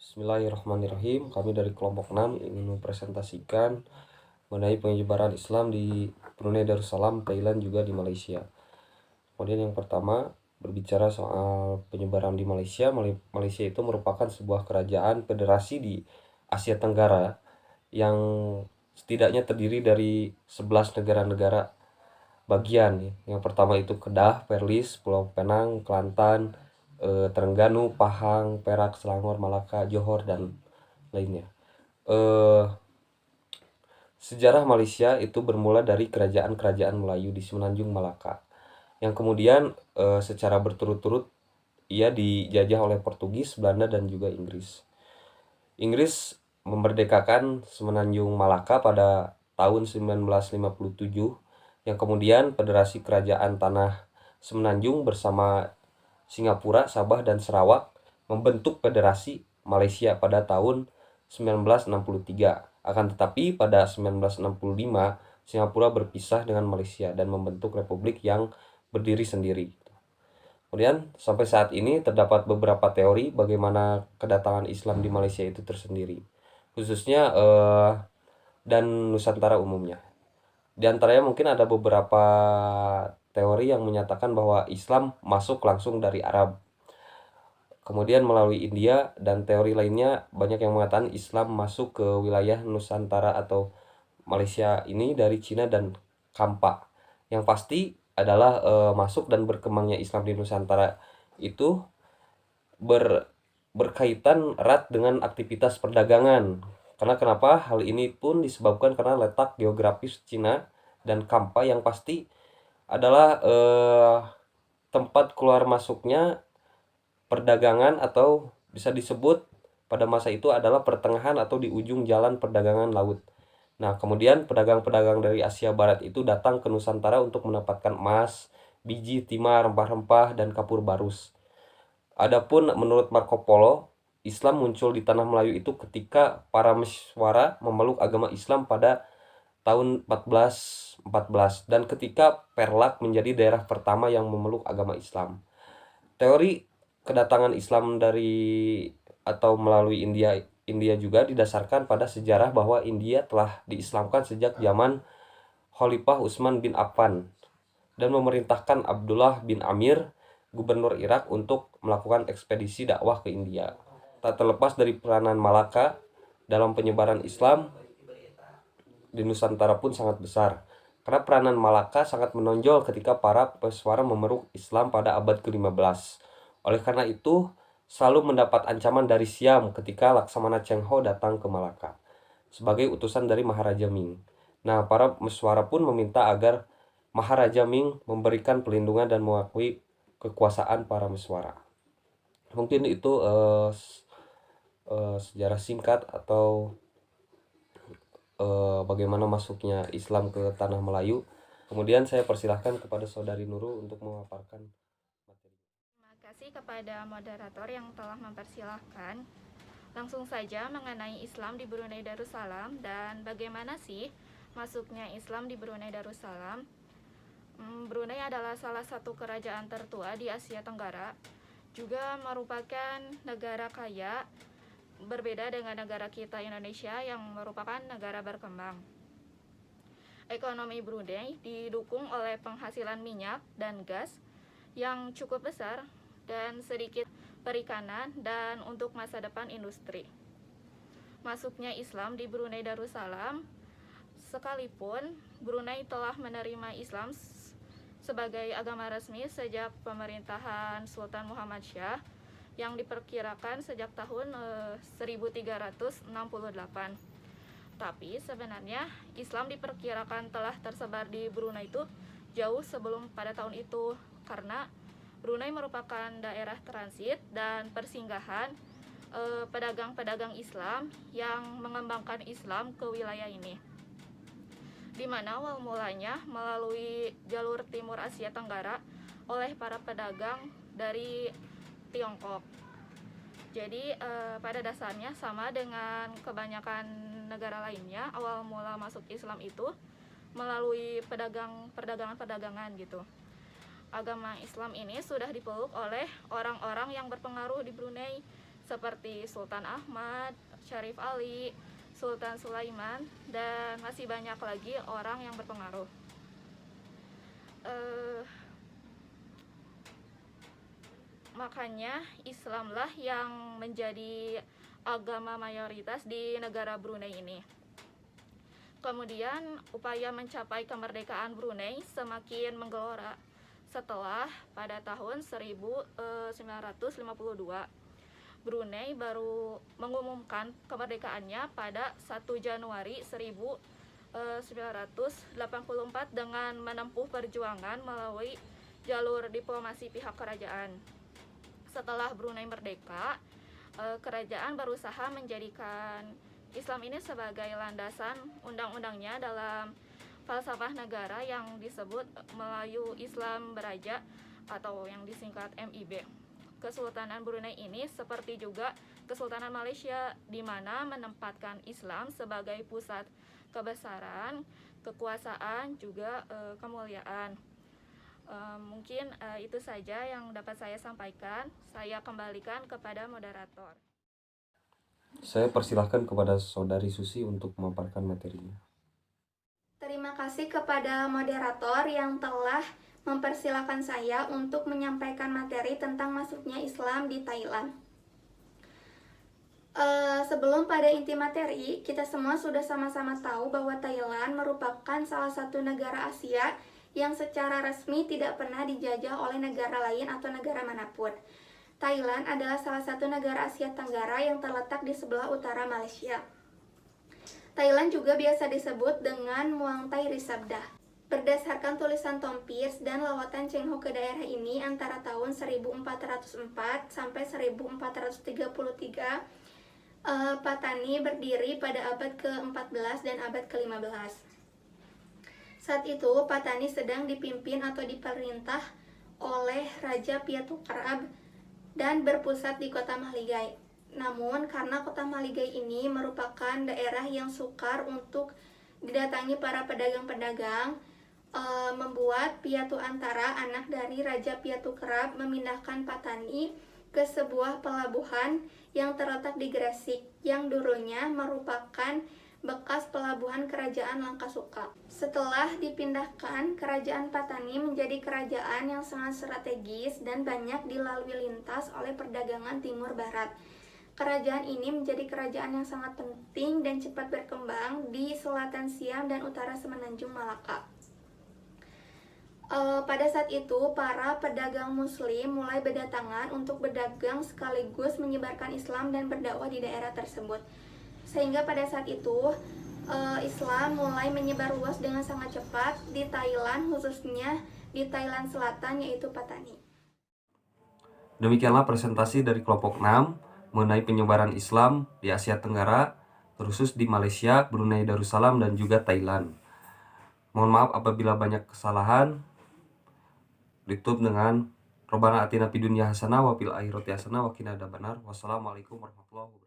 Bismillahirrahmanirrahim. Kami dari kelompok 6 ingin mempresentasikan mengenai penyebaran Islam di Brunei Darussalam, Thailand, juga di Malaysia. Kemudian yang pertama berbicara soal penyebaran di Malaysia. Malaysia itu merupakan sebuah kerajaan federasi di Asia Tenggara yang setidaknya terdiri dari 11 negara-negara bagian. Yang pertama itu Kedah, Perlis, Pulau Penang, Kelantan, Terengganu, Pahang, Perak, Selangor, Malaka, Johor, dan lainnya. Sejarah Malaysia itu bermula dari kerajaan-kerajaan Melayu di Semenanjung Malaka, yang kemudian secara berturut-turut ia dijajah oleh Portugis, Belanda, dan juga Inggris. Inggris memerdekakan Semenanjung Malaka pada tahun 1957, yang kemudian Federasi Kerajaan Tanah Semenanjung bersama Singapura, Sabah, dan Sarawak membentuk Federasi Malaysia pada tahun 1963. Akan tetapi pada 1965 Singapura berpisah dengan Malaysia dan membentuk republik yang berdiri sendiri. Kemudian sampai saat ini terdapat beberapa teori bagaimana kedatangan Islam di Malaysia itu tersendiri, khususnya dan Nusantara umumnya. Di antaranya mungkin ada beberapa teori yang menyatakan bahwa Islam masuk langsung dari Arab, kemudian melalui India, dan teori lainnya banyak yang mengatakan Islam masuk ke wilayah Nusantara atau Malaysia ini dari Cina dan Kampa. Yang pasti adalah masuk dan berkembangnya Islam di Nusantara itu berkaitan erat dengan aktivitas perdagangan. Karena kenapa? Hal ini pun disebabkan karena letak geografis Cina dan Kampa yang pasti adalah tempat keluar masuknya perdagangan, atau bisa disebut pada masa itu adalah pertengahan atau di ujung jalan perdagangan laut. Nah, kemudian pedagang-pedagang dari Asia Barat itu datang ke Nusantara untuk mendapatkan emas, biji, timah, rempah-rempah, dan kapur barus. Adapun menurut Marco Polo, Islam muncul di tanah Melayu itu ketika para Meswara memeluk agama Islam pada tahun 1414 dan ketika Perlak menjadi daerah pertama yang memeluk agama Islam. Teori kedatangan Islam dari atau melalui India juga didasarkan pada sejarah bahwa India telah diislamkan sejak zaman Khalifah Utsman bin Affan dan memerintahkan Abdullah bin Amir, gubernur Irak, untuk melakukan ekspedisi dakwah ke India. Tak terlepas dari peranan Malaka dalam penyebaran Islam di Nusantara pun sangat besar, karena peranan Malaka sangat menonjol ketika para peswara memeluk Islam pada abad ke-15. Oleh karena itu, selalu mendapat ancaman dari Siam ketika Laksamana Cheng Ho datang ke Malaka sebagai utusan dari Maharaja Ming. Nah, para peswara pun meminta agar Maharaja Ming memberikan pelindungan dan mengakui kekuasaan para meswara. Mungkin itu sejarah singkat atau bagaimana masuknya Islam ke tanah Melayu. Kemudian saya persilahkan kepada Saudari Nurul untuk memaparkan materi. Terima kasih kepada moderator yang telah mempersilahkan. Langsung saja mengenai Islam di Brunei Darussalam dan bagaimana sih masuknya Islam di Brunei Darussalam. Brunei adalah salah satu kerajaan tertua di Asia Tenggara, juga merupakan negara kaya, berbeda dengan negara kita Indonesia yang merupakan negara berkembang. Ekonomi Brunei didukung oleh penghasilan minyak dan gas yang cukup besar dan sedikit perikanan dan untuk masa depan industri. Masuknya Islam di Brunei Darussalam, sekalipun Brunei telah menerima Islam sebagai agama resmi sejak pemerintahan Sultan Muhammad Shah yang diperkirakan sejak tahun 1368. Tapi sebenarnya Islam diperkirakan telah tersebar di Brunei itu jauh sebelum pada tahun itu, karena Brunei merupakan daerah transit dan persinggahan pedagang-pedagang Islam yang mengembangkan Islam ke wilayah ini, di mana awal mulanya melalui jalur timur Asia Tenggara oleh para pedagang dari Tiongkok. Jadi pada dasarnya sama dengan kebanyakan negara lainnya, awal mula masuk Islam itu melalui perdagangan gitu. Agama Islam ini sudah dipeluk oleh orang-orang yang berpengaruh di Brunei seperti Sultan Ahmad, Syarif Ali, Sultan Sulaiman, dan masih banyak lagi orang yang berpengaruh. Makanya Islamlah yang menjadi agama mayoritas di negara Brunei ini. Kemudian upaya mencapai kemerdekaan Brunei semakin menggelora setelah pada tahun 1952 Brunei baru mengumumkan kemerdekaannya pada 1 Januari 1984 dengan menempuh perjuangan melalui jalur diplomasi pihak kerajaan. Setelah Brunei merdeka, kerajaan berusaha menjadikan Islam ini sebagai landasan undang-undangnya dalam falsafah negara yang disebut Melayu Islam Beraja atau yang disingkat MIB. Kesultanan Brunei ini seperti juga Kesultanan Malaysia di mana menempatkan Islam sebagai pusat kebesaran, kekuasaan, juga kemuliaan. Mungkin itu saja yang dapat saya sampaikan. Saya kembalikan kepada moderator. Saya persilahkan kepada Saudari Susi untuk memaparkan materinya. Terima kasih kepada moderator yang telah mempersilahkan saya untuk menyampaikan materi tentang masuknya Islam di Thailand. Sebelum pada inti materi, kita semua sudah sama-sama tahu bahwa Thailand merupakan salah satu negara Asia yang secara resmi tidak pernah dijajah oleh negara lain atau negara manapun. Thailand adalah salah satu negara Asia Tenggara yang terletak di sebelah utara Malaysia. Thailand juga biasa disebut dengan Muang Thai Risabdah. Berdasarkan tulisan Tom Pierce dan lawatan Cheng Ho ke daerah ini antara tahun 1404 sampai 1433, Patani berdiri pada abad ke-14 dan abad ke-15. Saat itu, Patani sedang dipimpin atau diperintah oleh Raja Piatukarab dan berpusat di kota Mahligai. Namun, karena kota Mahligai ini merupakan daerah yang sukar untuk didatangi para pedagang-pedagang, membuat Piatu Antara, anak dari Raja Piatukarab, memindahkan Patani ke sebuah pelabuhan yang terletak di Gresik, yang dulunya merupakan bekas pelabuhan kerajaan Langkasuka. Setelah dipindahkan, kerajaan Patani menjadi kerajaan yang sangat strategis dan banyak dilalui lintas oleh perdagangan timur barat. Kerajaan ini menjadi kerajaan yang sangat penting dan cepat berkembang di selatan Siam dan utara Semenanjung Malaka. Pada saat itu, para pedagang muslim mulai berdatangan untuk berdagang sekaligus menyebarkan Islam dan berdakwah di daerah tersebut. Sehingga pada saat itu, Islam mulai menyebar luas dengan sangat cepat di Thailand, khususnya di Thailand Selatan, yaitu Patani. Demikianlah presentasi dari kelompok 6 mengenai penyebaran Islam di Asia Tenggara, khusus di Malaysia, Brunei Darussalam, dan juga Thailand. Mohon maaf apabila banyak kesalahan. Ditutup dengan Robbana atina fid dunya hasanah wa fil akhirati hasanah wa qina adzabannar. Wassalamualaikum warahmatullahi wabarakatuh.